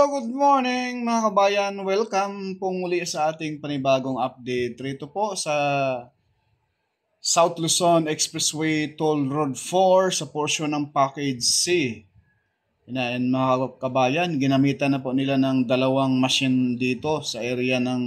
Good morning mga kabayan. Welcome pong muli sa ating panibagong update. Rito po sa South Luzon Expressway Toll Road 4 sa portion ng Package C. And mga kabayan, ginamitan na po nila ng dalawang machine dito sa area ng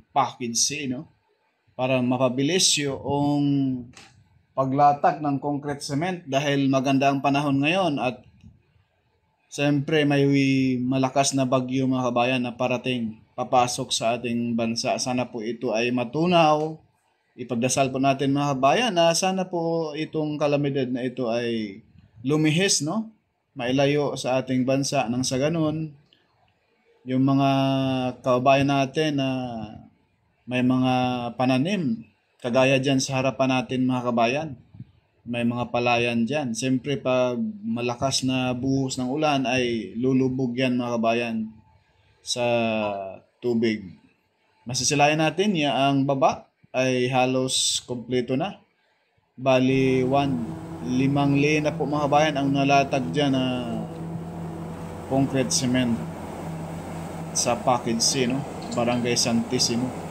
Package C, no? Para mapabilis yung paglatag ng concrete cement dahil maganda ang panahon ngayon at siyempre may malakas na bagyo mga kabayan na parating papasok sa ating bansa. Sana po ito ay matunaw. Ipagdasal po natin mga kabayan na sana po itong kalamidad na ito ay lumihis, no? Mailayo sa ating bansa nang sa ganun yung mga kababayan natin na may mga pananim kagaya dyan sa harapan natin mga kabayan. May mga palayan dyan. Siyempre pag malakas na buhos ng ulan ay lulubog yan mga kabayan sa tubig. Masisilayan natin ang baba ay halos kompleto na. Bali 5 lane na po mga kabayan ang nalatag dyan na concrete cement sa Package C, no? Barangay Santissimo.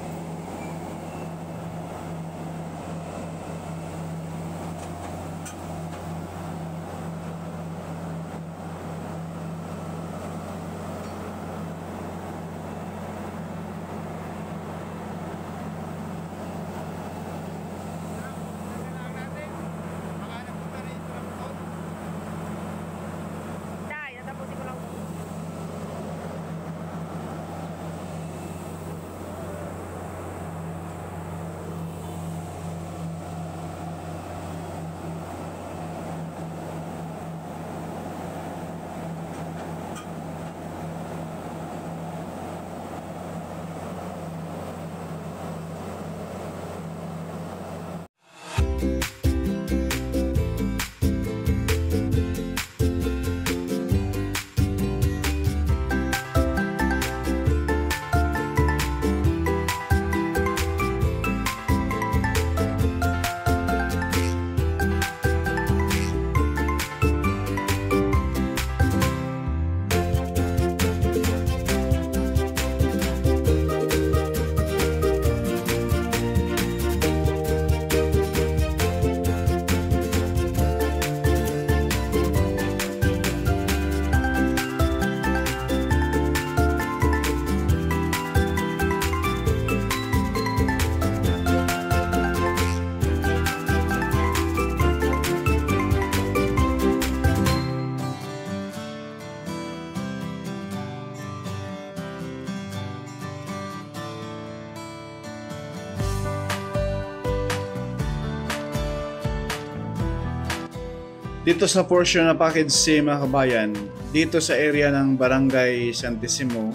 Dito sa portion na Package C mga kabayan, dito sa area ng Barangay Santissimo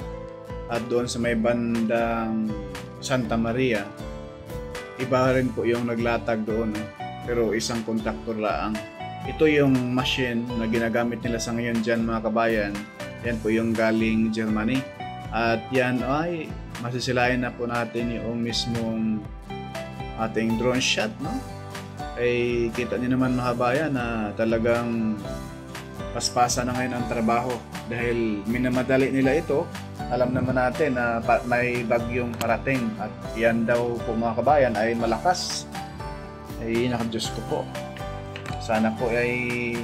at doon sa may bandang Santa Maria, iba rin po yung naglatag doon, pero isang kontraktor lang. Ito yung machine na ginagamit nila sa ngayon dyan mga kabayan. Yan po yung galing Germany. At yan ay masisilayan na po natin yung mismong ating drone shot, no? Ay kita niyo naman mga kabayan na talagang paspasa na ngayon ang trabaho dahil minamadali nila ito. Alam naman natin na may bagyong parating at yan daw po mga kabayan ay malakas. Ay nakadiyos ko po. Sana po ay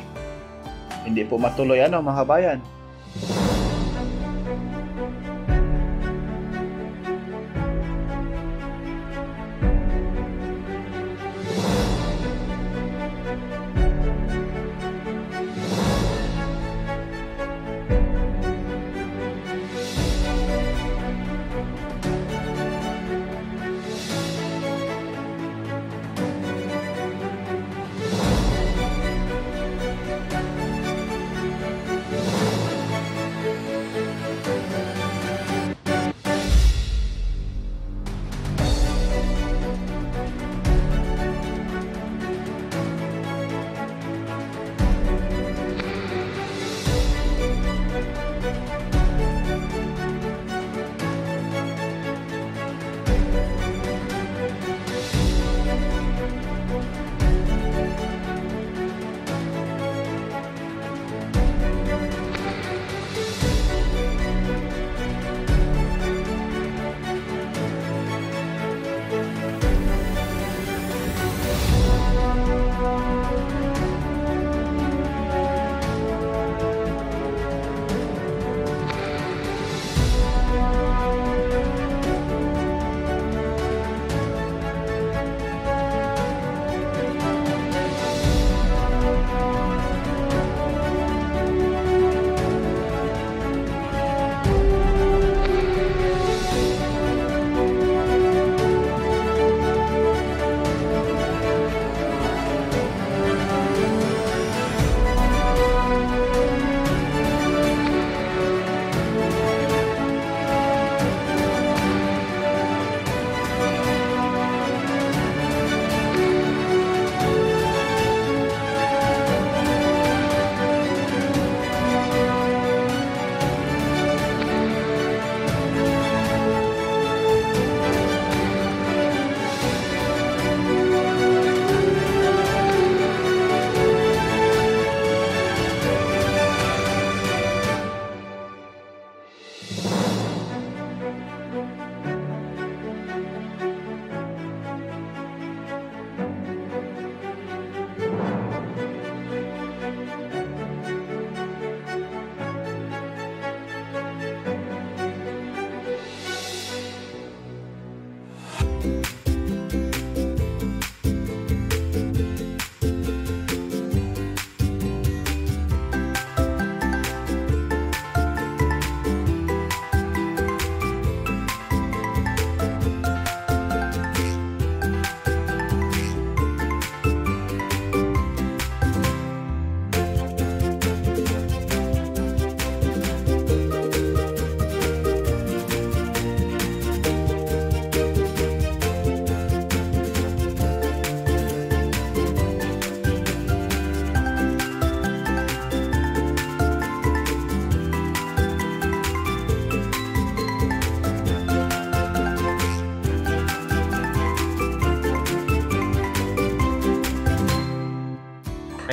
hindi po matuloy mga kabayan.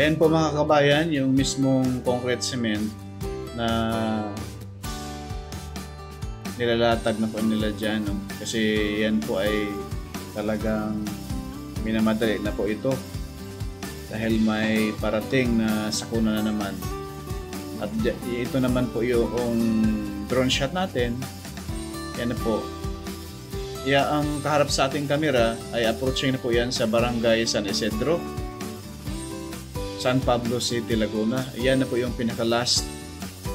Ayan po mga kabayan, yung mismong concrete cement na nilalatag na po nila dyan. No? Kasi yan po ay talagang minamadali na po ito. Dahil may parating na sakuna na naman. At ito naman po yung drone shot natin. Yan na po. Ang kaharap sa ating kamera ay approaching na po yan sa Barangay San Isidro, San Pablo City, Laguna. Yan na po yung pinaka-last,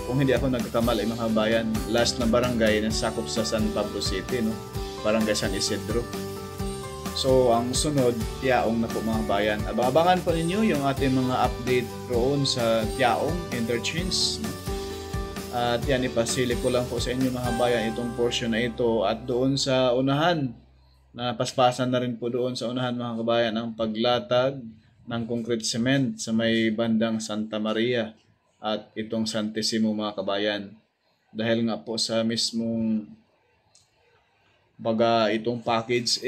kung hindi ako nagkakamali mga kabayan, last na barangay na sakop sa San Pablo City, no? Barangay San Isidro. So, ang sunod, Tiaong na po mga kabayan. Abangan po ninyo yung ating mga update roon sa Tiaong Interchange. At yan, ipasilip ko lang po sa inyo mga kabayan itong portion na ito. At doon sa unahan, na paspasan na rin po doon sa unahan mga kabayan ang paglatag ng concrete cement sa may bandang Santa Maria at itong Santissimo mga kabayan. Dahil nga po sa mismong baga itong package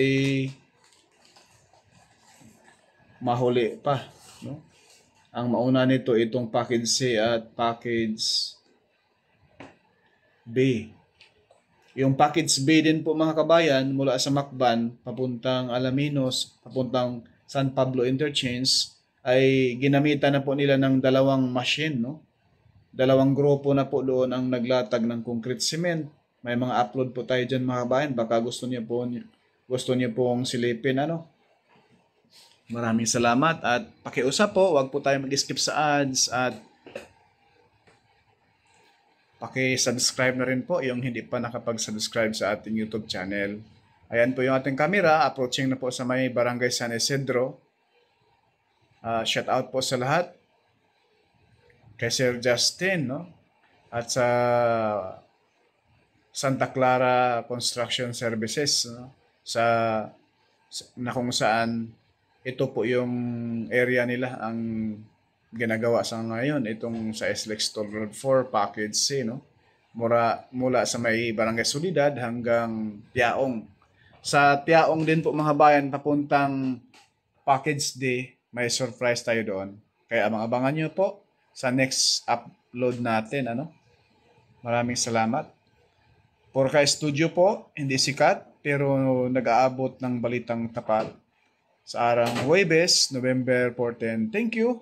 mahuli pa, no? Ang mauna nito itong package C at package B. Yung package B din po mga kabayan mula sa Macban papuntang Alaminos, papuntang San Pablo Interchange ay ginamitan na po nila ng dalawang machine, no? Dalawang grupo na po doon ang naglatag ng concrete cement. May mga upload po tayo dyan mga kabayan. Baka gusto niyo pong silipin, ano? Maraming salamat at pakiusap po, wag po tayo mag-skip sa ads at paki-subscribe na rin po yung hindi pa nakapag-subscribe sa ating YouTube channel. Ayan po yung ating camera, approaching na po sa may Barangay San Isidro. Shout out po sa lahat. Kay Sir Justin, no? At sa Santa Clara Construction Services, no? Na kung saan ito po yung area nila ang ginagawa sa ngayon, itong sa SLEX Toll Road 4 Package C, no? Mula sa may Barangay Solidad hanggang Tiaong. Sa Tiaong din po mga bayan, papuntang Package D, may surprise tayo doon. Kaya abangan nyo po sa next upload natin, ano? Maraming salamat. Porka Studio po, hindi sikat, pero nag-aabot ng balitang tapat sa arang Huwebes, November 14. Thank you.